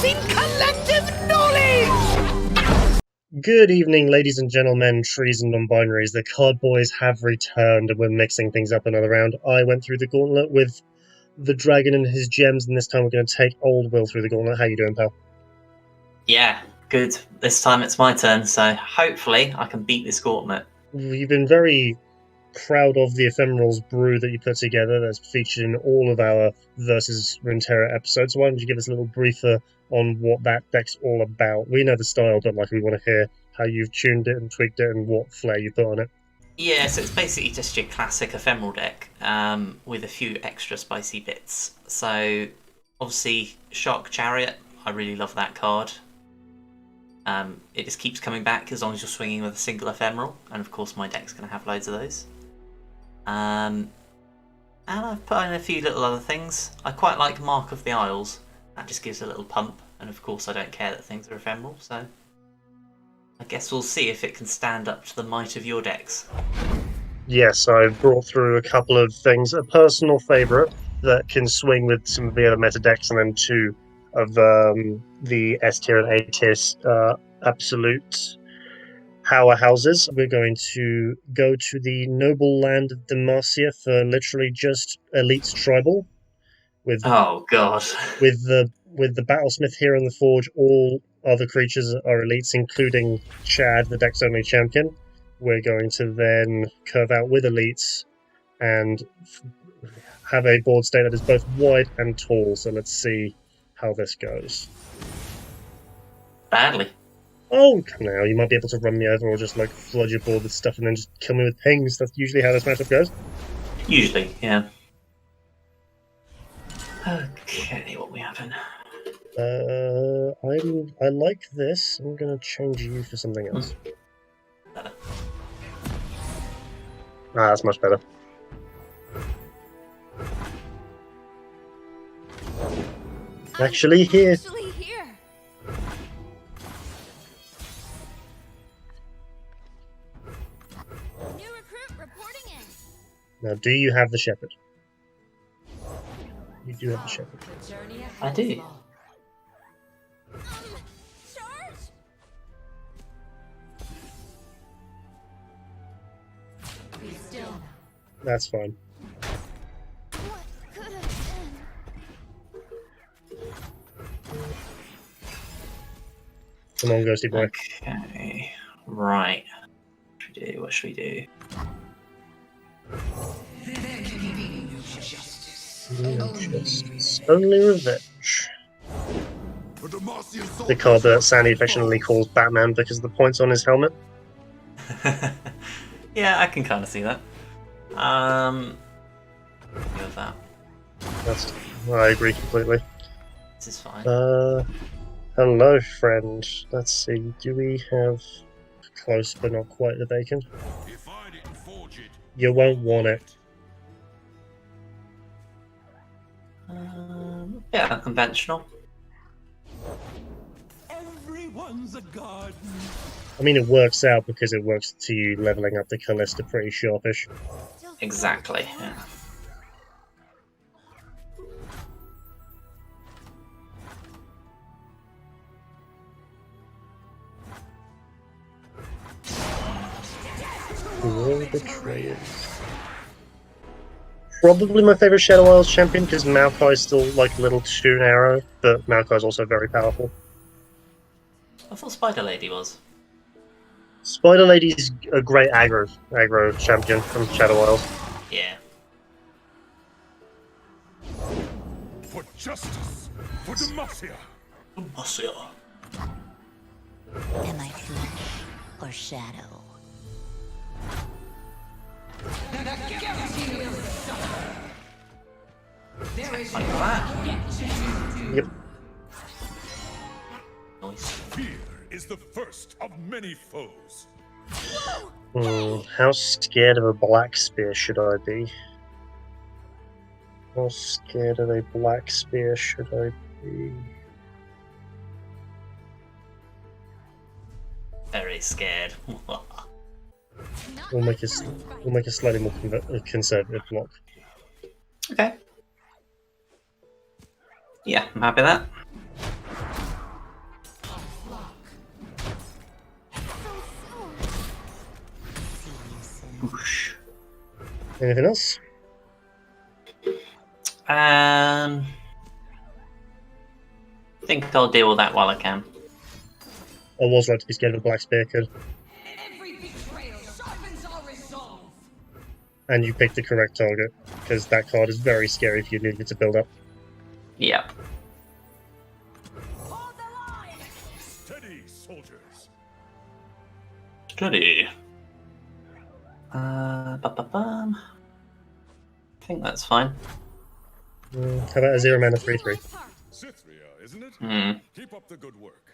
in collective knowledge! Good evening, ladies and gentlemen, trees and non-binaries. The card boys have returned and we're mixing things up another round. I went through the gauntlet with the dragon and his gems, and this time we're going to take Old Will through the gauntlet. How you doing, pal? Yeah, good. This time it's my turn, so hopefully I can beat this gauntlet. You've been very proud of the Ephemerals brew that you put together that's featured in all of our versus Runeterra episodes. So why don't you give us a little briefer on what that deck's all about? We know the style, but we want to hear how you've tuned it and tweaked it and what flair you put on it. Yeah, so it's basically just your classic Ephemeral deck with a few extra spicy bits. So obviously Shark Chariot, I really love that card. It just keeps coming back as long as you're swinging with a single ephemeral, and of course my deck's going to have loads of those. And I've put in a few little other things. I quite like Mark of the Isles. That just gives a little pump, and of course I don't care that things are ephemeral, so I guess we'll see if it can stand up to the might of your decks. Yes, I brought through a couple of things. A personal favourite that can swing with some of the other meta decks, and then two of the S tier and A tier absolute powerhouses. We're going to go to the noble land of Demacia for literally just Elite's Tribal. With oh god, with the Battlesmith here in the Forge, all other creatures are elites, including Chad, the deck's only champion. We're going to then curve out with elites and have a board state that is both wide and tall. So let's see how this goes. Badly. Oh, now you might be able to run me over or just flood your board with stuff and then just kill me with pings. That's usually how this matchup goes. Usually, yeah. Okay, what we having? I like this. I'm gonna change you for something else. Better. That's much better. Actually here. New recruit reporting in. Now, do you have the shepherd? You do have the shepherd. I do. Charge! That's fine. What could have been? Come on, Ghosty boy. Okay, right. What should we do? Only revenge. The card that Sandy affectionately calls Batman because of the points on his helmet. Yeah, I can kind of see that. Go with that. I agree completely. This is fine. Hello, friend. Let's see. Do we have close but not quite the bacon? You won't want it. Yeah, conventional. Everyone's a garden. I mean, it works out because it works to you leveling up the Kalista pretty sharpish. Exactly, yeah. All betrayers. Probably my favorite Shadow Isles champion because Maokai is still a little too narrow, but Maokai is also very powerful. I thought Spider Lady was. Spider Lady's a great aggro champion from Shadow Isles. Yeah. For justice, for Demacia. Demacia. Am I flesh or shadow? Like that. Yep. Nice. Fear is the first of many foes. How scared of a black spear should I be? How scared of a black spear should I be? Very scared. We'll make a slightly more conservative block. Okay. Yeah, I'm happy with that. Whoosh. Anything else? I think I'll deal with that while I can. I was right to be scared of a black spear kid. Every betrayal sharpens our resolve. And you picked the correct target, because that card is very scary if you needed it to build up. Yep. Hold the line. Steady, soldiers. Steady. Ba-ba-bum. I think that's fine. How about a 0 mana 3/3? Cythria, isn't it? Hmm. Keep up the good work.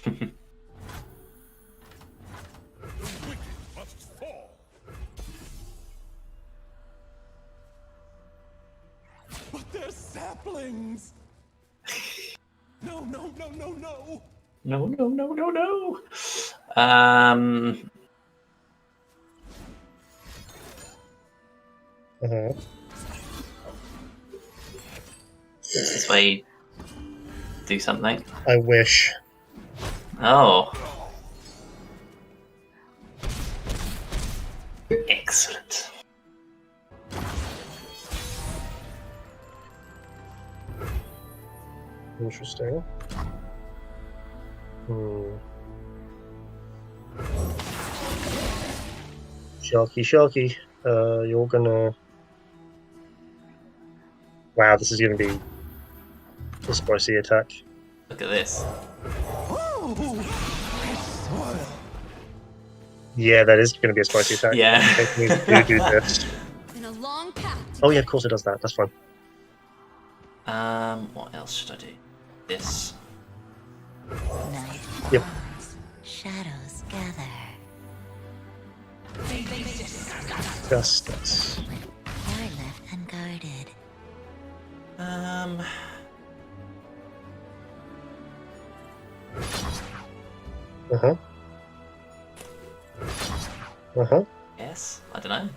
The wicked must fall. But they're saplings! No, no, no, no, no! No, no, no, no, no. Uh-huh. This is where you do something. I wish. Oh. Excellent. Interesting. Sharky, Sharky. You're gonna... Wow, this is gonna be a spicy attack. Look at this. Yeah, that is gonna be a spicy attack. Yeah. I think we need to do this. Been a long path to Oh yeah, of course it does that. That's fine. What else should I do? This. Night Yep. falls, shadows gather. Justice. You're left unguarded. Uh-huh. Uh-huh. Yes. I don't know.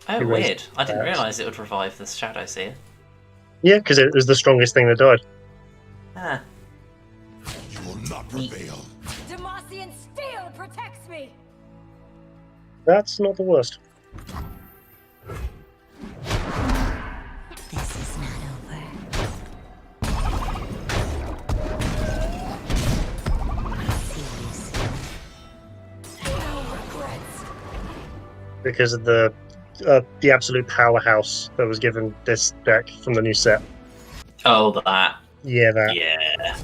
Oh, It was weird. I didn't bad. realise it would revive the Shadow Seer. Yeah, because it was the strongest thing that died. Ah. You will not prevail. Demacian steel protects me. That's not the worst. This is not over. See you soon. No regrets. Because of the absolute powerhouse that was given this deck from the new set. Oh, that. Yeah, that. Yeah.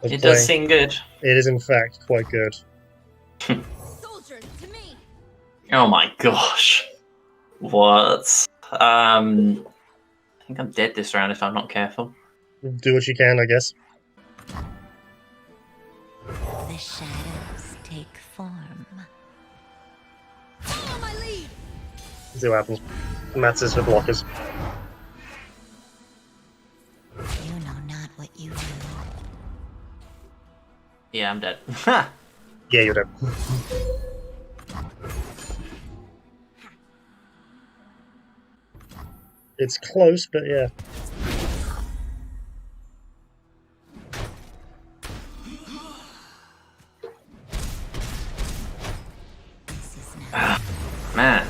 was It does playing- seem good. It is in fact quite good. soldiers to me! Oh my gosh. What? I think I'm dead this round if I'm not careful. Do what you can, I guess. The shadows take form. Follow my lead! See what happens. Matters for blockers. You know not what you do. Yeah, I'm dead. Ha! Yeah, you're dead. It's close, but yeah. This is not Man.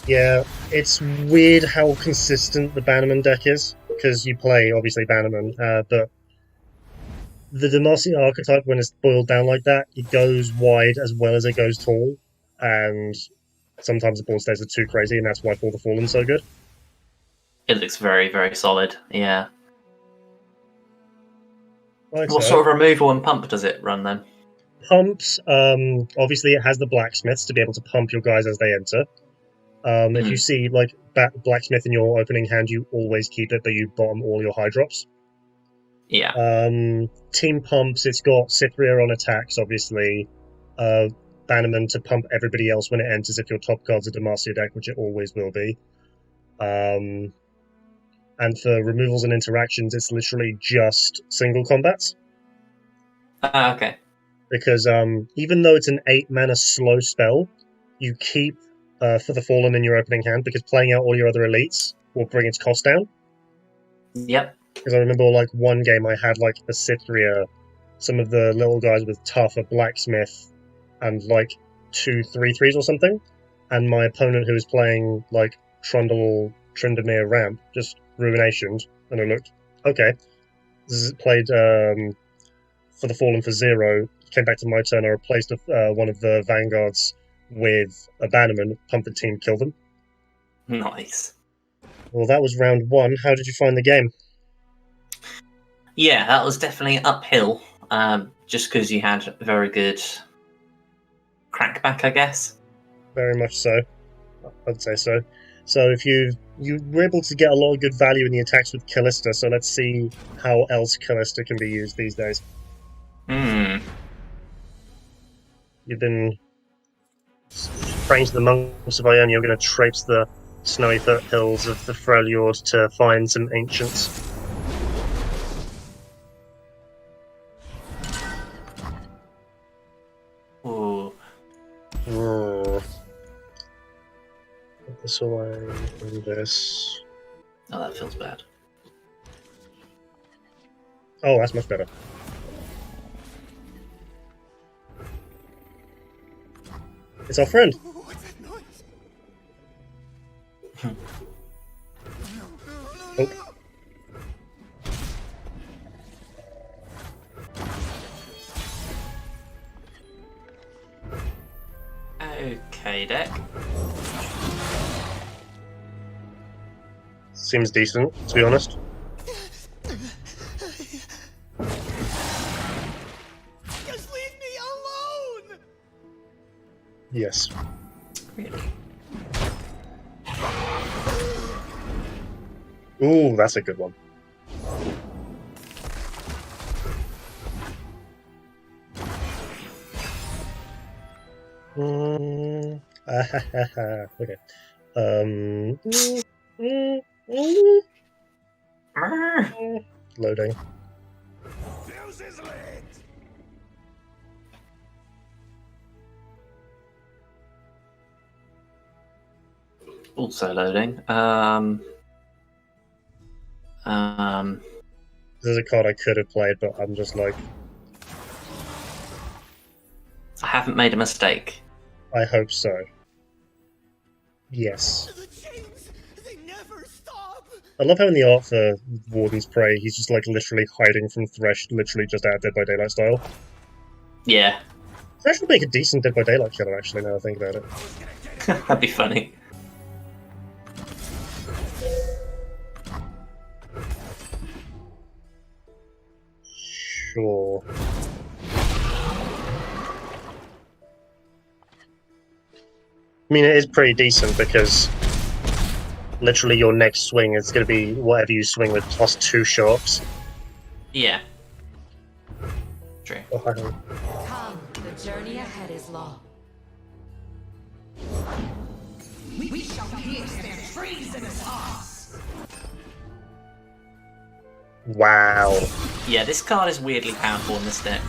Yeah, it's weird how consistent the Bannerman deck is, because you play, obviously, Bannerman, but the Demacia archetype, when it's boiled down like that, it goes wide as well as it goes tall, and sometimes the board stays are too crazy, and that's why For the Fallen's so good. It looks very, very solid. Yeah. Right, What so sort of removal and pump does it run then? pumps, obviously it has the blacksmiths to be able to pump your guys as they enter. If you see like blacksmith in your opening hand, you always keep it, but you bottom all your high drops. Yeah. Team pumps, it's got Cythria on attacks, obviously. Bannerman to pump everybody else when it enters if your top card's a Demacia deck, which it always will be. And for removals and interactions, it's literally just single combats. Okay. Because even though it's an 8 mana slow spell, you keep for the Fallen in your opening hand, because playing out all your other elites will bring its cost down. Yep. Because I remember, like, one game I had, like, a Cythria, some of the little guys with Tough, a Blacksmith, and, like, 2 3/3s or something, and my opponent who was playing, like, Tryndamere Ramp just ruinationed, and I looked, okay. Played for the Fallen for 0, came back to my turn, I replaced one of the Vanguards with a Bannerman, pumped the team, killed them. Nice. Well, that was round 1. How did you find the game? Yeah, that was definitely uphill, just because you had very good crackback, I guess. Very much so. I'd say so. So if you were able to get a lot of good value in the attacks with Kalista, so let's see how else Kalista can be used these days. Hmm. You've been praying to the monks of Ionia. You're going to traipse the snowy foothills of the Freljord to find some ancients. Ooh. Put this away and this. Oh, that feels bad. Oh, that's much better. It's our friend. What's that noise? Oh. Okay, deck. Seems decent, to be honest. Just leave me alone! Yes. Really? Ooh, that's a good one. Okay. Loading. Fuse is lit! Also loading. This is a card I could have played, but I'm just like, I haven't made a mistake. I hope so. Yes. The chains, they never stop! I love how in the art for Warden's Prey, he's just like literally hiding from Thresh, literally just out of Dead by Daylight style. Yeah. Thresh would make a decent Dead by Daylight killer, actually, now I think about it. That'd be funny. Sure. I mean, it is pretty decent because literally your next swing is going to be whatever you swing with plus 2 sharps. Yeah. True. Oh, hang on. Come, the journey ahead is long. We shall pierce their treasonous hearts. Wow. Yeah, this card is weirdly powerful in this deck.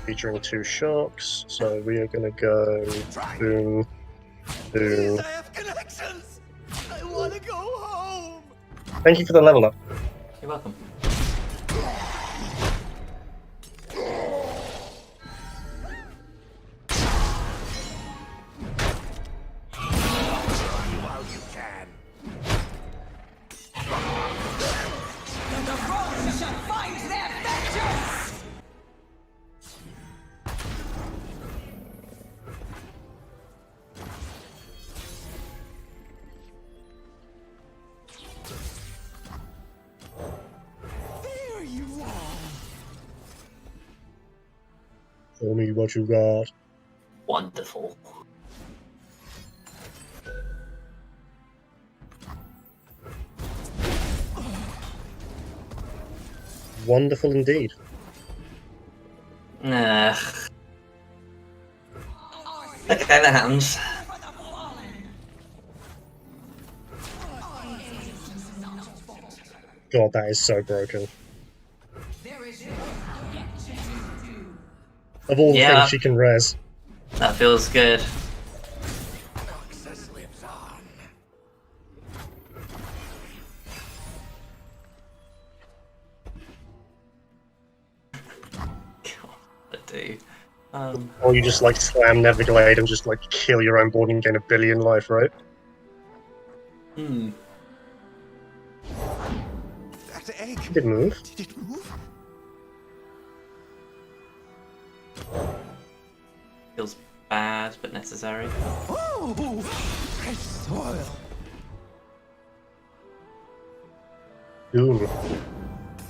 Featuring 2 shocks, so we are going to go boom, boom. I have connections! I want to go home! Thank you for the level up. You're welcome. While you can. The crows shall find their vengeance! There you are! Show me what you got. Wonderful. Wonderful indeed. Ugh. Okay, that happens. For the fallen! God, that is so broken. There is no Of all the Yeah. things she can res. That feels good. Noxus lives on. God, I do. Or you just like slam Neverglade and just like kill your own board and gain 1 billion life, right? Hmm. That egg. Good move. Did it move? Feels bad, but necessary. Oh, fresh soil. Doom.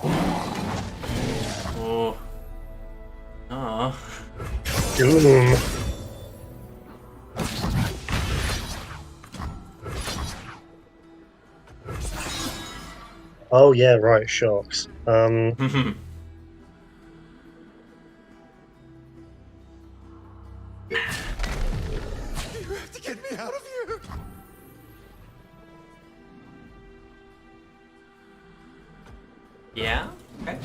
Oh. Oh. Doom. Oh yeah, right, sharks. You have to get me out of here. Yeah? Okay.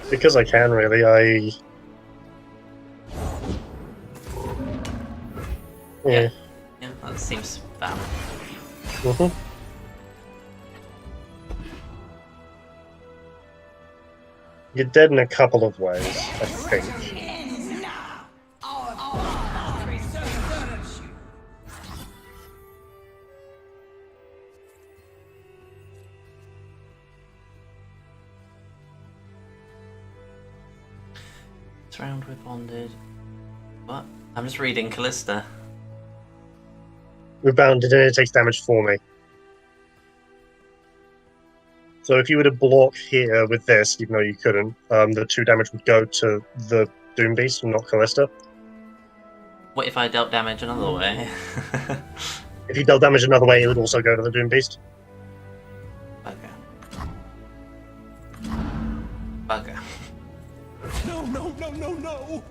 Because I can, really, Yeah. Yeah, that seems valid. Mm-hmm. You're dead in a couple of ways, I think. Ends now. Our father preserves you. Surround with bonded. What? I'm just reading Kalista. We're bounded and it takes damage for me. So if you were to block here with this, even though you couldn't, the 2 damage would go to the Doom Beast and not Kalista. What if I dealt damage another way? If you dealt damage another way, it would also go to the Doom Beast. Okay. Okay. No, no, no, no, no.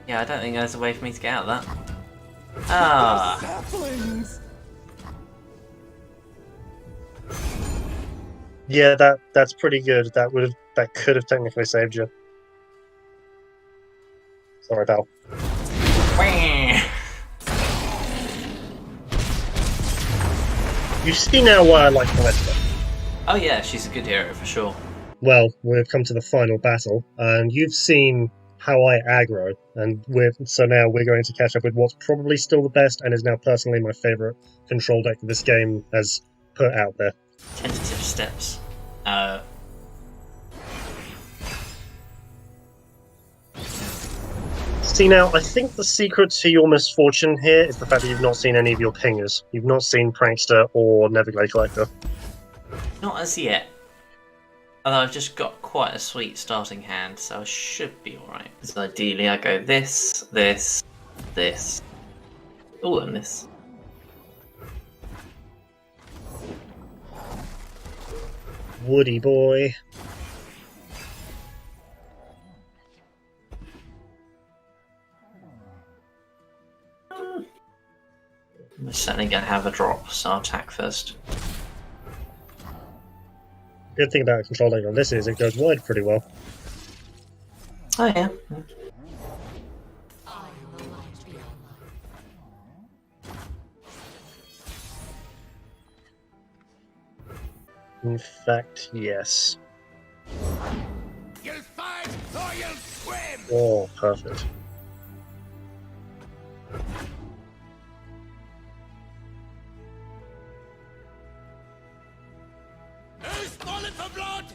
Yeah, I don't think there's a way for me to get out of that. Ah. Saplings. Yeah, that's pretty good. That could have technically saved you. Sorry, pal. You see now why I like Kalista. Oh yeah, she's a good hero for sure. Well, we've come to the final battle, and you've seen how I aggro, and so now we're going to catch up with what's probably still the best, and is now personally my favourite control deck that this game has put out there. Tentative steps. See now, I think the secret to your misfortune here is the fact that you've not seen any of your pingers. You've not seen Prankster or Neverglade Collector. Not as yet. Although I've just got quite a sweet starting hand, so I should be alright. So ideally I go this, this, this. Oh, and this. Woody boy. I'm certainly going to have a drop, so I'll attack first. Good thing about a control deck on this is it goes wide pretty well. Oh yeah. I am the light beyond life. In fact, yes. You'll fight or you'll swim. Oh, perfect. Who's falling for blood?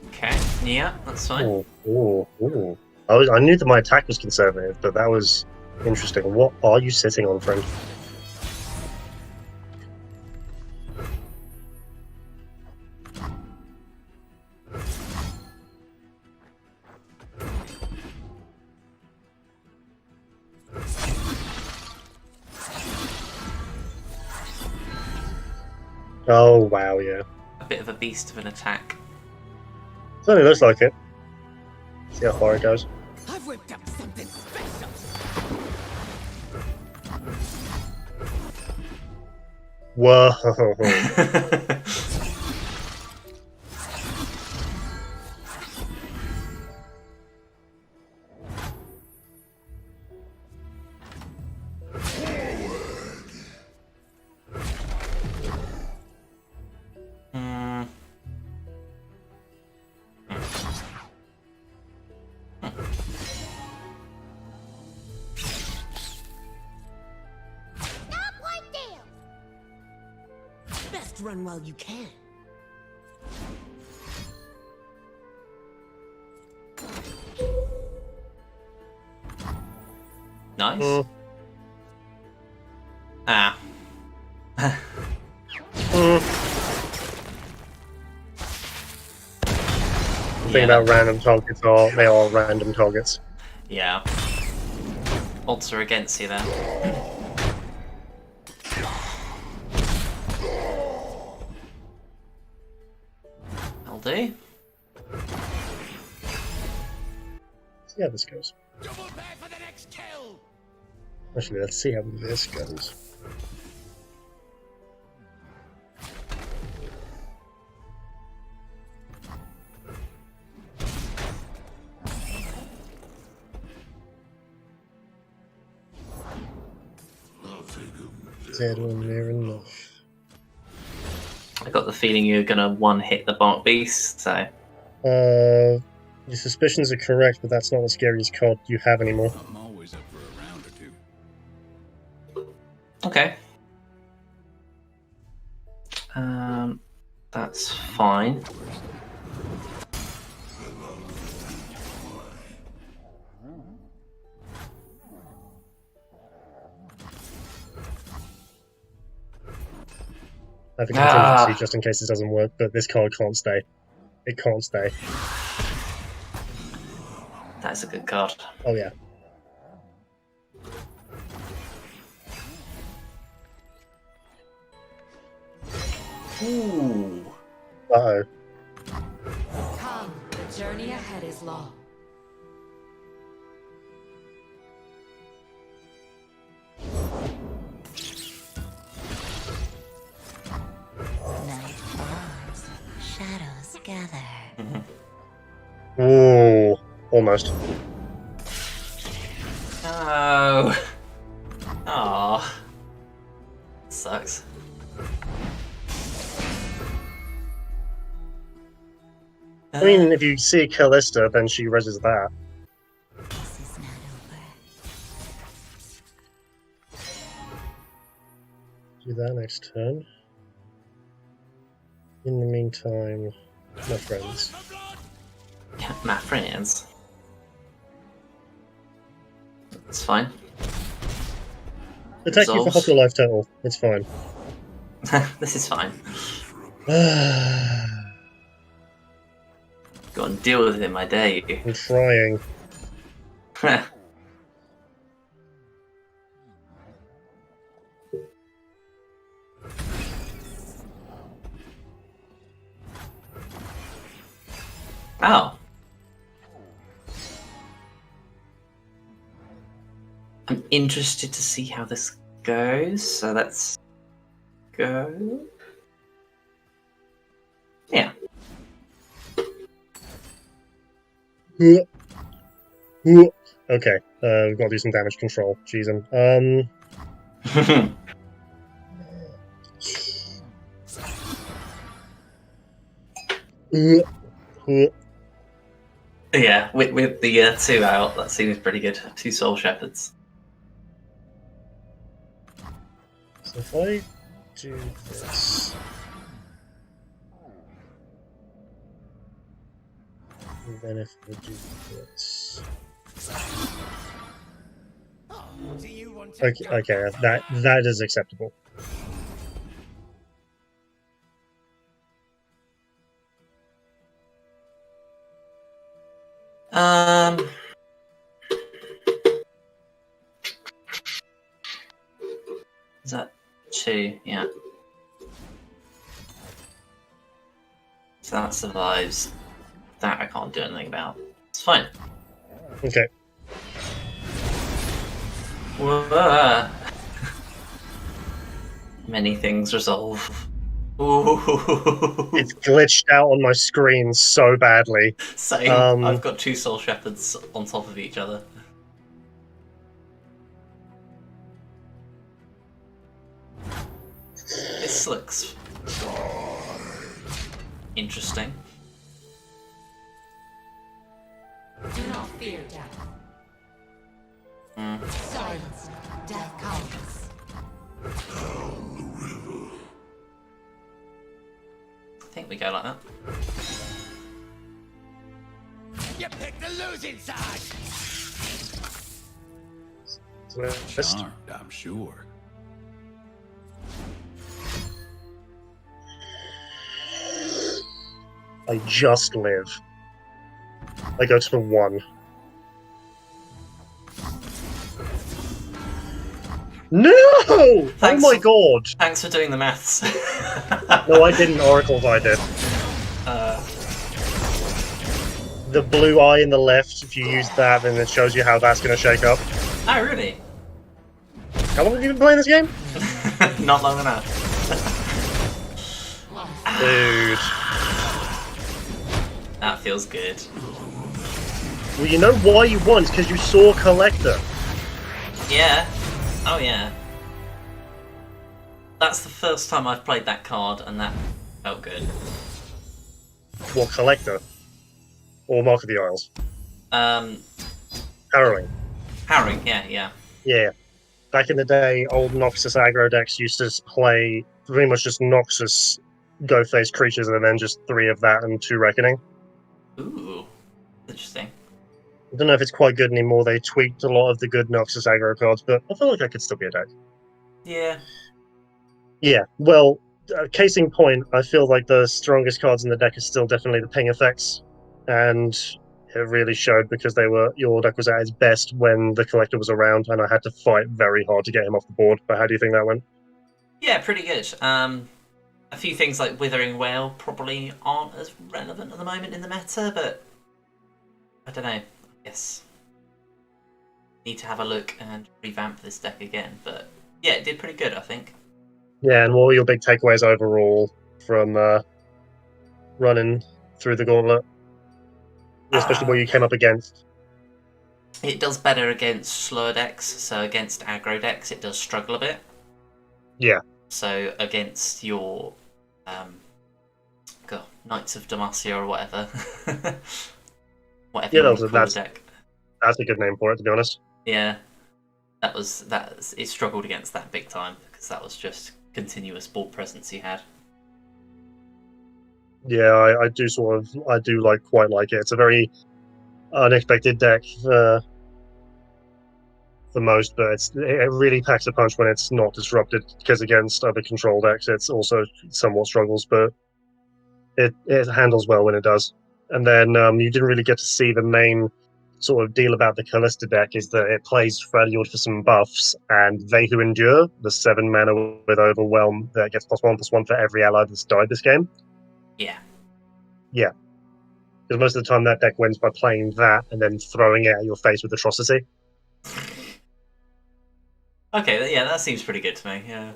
Okay, yeah, that's fine. Oh, oh, oh. I knew that my attack was conservative, but that was interesting. What are you sitting on, friend? Oh, wow, yeah. A bit of a beast of an attack. Certainly looks like it. See how far it goes. I've whipped up something special. Whoa. Hmm. Best run while you can. Nice. Mm. Ah. Mm. The thing about random targets are they are random targets. Yeah. Odds are against you there. I'll do. See how this goes. Double back for the next kill! Actually, let's see how this goes. Dead or near enough. I got the feeling you're gonna one-hit the Bark Beast, so... Your suspicions are correct, but that's not the scariest card you have anymore. I'm always up for a round or two. Okay. That's fine. I have a contingency just in case it doesn't work, but this card can't stay. It can't stay. That's a good card. Oh yeah. Ooh. Uh-oh. Come, the journey ahead is long. Night falls, shadows gather. Ooh. Almost. No. Aw. Sucks. I mean, if you see Kalista, then she reses that. This is not over. Do that next turn. In the meantime, my friends. Yeah, my friends. It's fine. Attack you for Resolves. half your life total. It's fine. This is fine. Go and deal with him, I dare you. I'm trying. Oh. I'm interested to see how this goes, so let's go. Yeah. Okay, we've got to do some damage control. Jeez, Yeah, with the 2 out, that seems pretty good. 2 Soul Shepherds. So if I do this, and then if I do this, Do you want to okay, that is acceptable. Is that 2? Yeah. So that survives. That I can't do anything about. It's fine. Okay. Whoa. Many things resolve. Ooh. It's glitched out on my screen so badly. Same. I've got 2 Soul Shepherds on top of each other. This looks interesting. Do not fear death. Silence. Death comes. I think we go like that. You picked the losing side. Just- Charmed, I'm sure. I just live. I go to 1. No! Thanks Oh my for- god! Thanks for doing the maths. No, I didn't. Oracle's I did. The blue eye in the left, if you use that, then it shows you how that's going to shake up. Oh, really? How long have you been playing this game? Not long enough. Dude. That feels good. Well, you know why you won? It's because you saw Collector. Yeah. Oh, yeah. That's the first time I've played that card, and that felt good. What, Collector? Or Mark of the Isles? Harrowing. Harrowing, yeah. Yeah. Back in the day, old Noxus aggro decks used to play pretty much just Noxus go-face creatures and then just 3 of that and 2 Reckoning. Ooh. Interesting. I don't know if it's quite good anymore. They tweaked a lot of the good Noxus aggro cards, but I feel like that could still be a deck. Yeah. Yeah, well, case in point, I feel like the strongest cards in the deck are still definitely the ping effects, and it really showed because your deck was at its best when the Collector was around, and I had to fight very hard to get him off the board. But how do you think that went? Yeah, pretty good. A few things like Withering Whale probably aren't as relevant at the moment in the meta, but I don't know. I guess need to have a look and revamp this deck again. But yeah, it did pretty good, I think. Yeah, and what were your big takeaways overall from running through the gauntlet? Especially what you came up against. It does better against slower decks, so against aggro decks it does struggle a bit. Yeah. So against your Knights of Demacia or whatever. Whatever Yeah, you want to call the that's deck. a good name for it, to be honest. Yeah. It struggled against that big time because that was just continuous board presence he had. Yeah, I do quite like it. It's a very unexpected deck for most, but it really packs a punch when it's not disrupted, because against other control decks it's also somewhat struggles, but it handles well when it does. And then you didn't really get to see the main sort of deal about the Kalista deck is that it plays Freljord for some buffs, and They Who Endure, the 7 mana with Overwhelm that gets +1/+1 for every ally that's died this game. Yeah. Yeah. Because most of the time that deck wins by playing that and then throwing it at your face with Atrocity. Okay, yeah, that seems pretty good to me, yeah.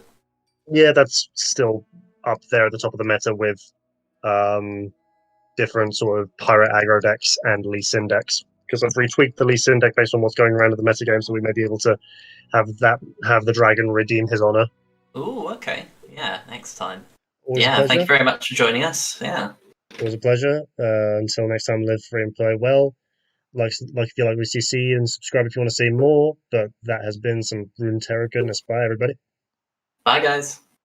Yeah, that's still up there at the top of the meta with different sort of pirate aggro decks and Lee Sin decks. Because I've retweaked the Lee Sin deck based on what's going around in the meta game, so we may be able to have the dragon redeem his honor. Ooh, okay. Yeah, next time. Always a Yeah, pleasure. thank you very much for joining us. Yeah. Always a pleasure. Until next time, live free and play well. Like if you like what you see, and subscribe if you want to see more. But that has been some Runeterra goodness. Bye, everybody. Bye, guys.